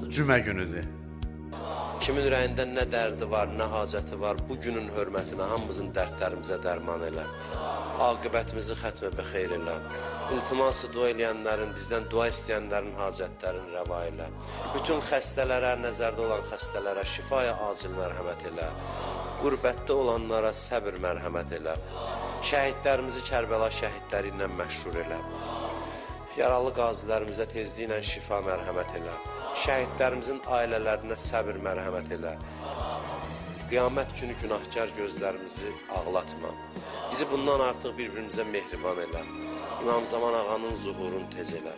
cümə günüdür. Kimin ürəyində nə dərdi var, nə hacəti var, bu günün hörmətinə hamımızın dərdlərimizə dərman elə. Aqibətimizi xətmə bəxeyr elə. İltiması dua eləyənlərin, bizdən dua istəyənlərin hacətlərini rəva elə. Bütün xəstələrə, nəzərdə olan xəstələrə şifaya acil mərhəmət elə. Qürbətdə olanlara səbir mərhəmət elə. Şəhidlərimizi Kərbəla şəhidləri ilə məşhur elə. Yaralı qazilərimizə tezliklə şifa mərhəmət elə. Şəhidlərimizin ailələrinə səbir mərhəmət elə. Qiyamət günü günahkar gözlərimizi ağlatma. Bizi bundan artıq bir-birimizə mehriban elə. İmam Zaman ağanın zuhurunu tez elə.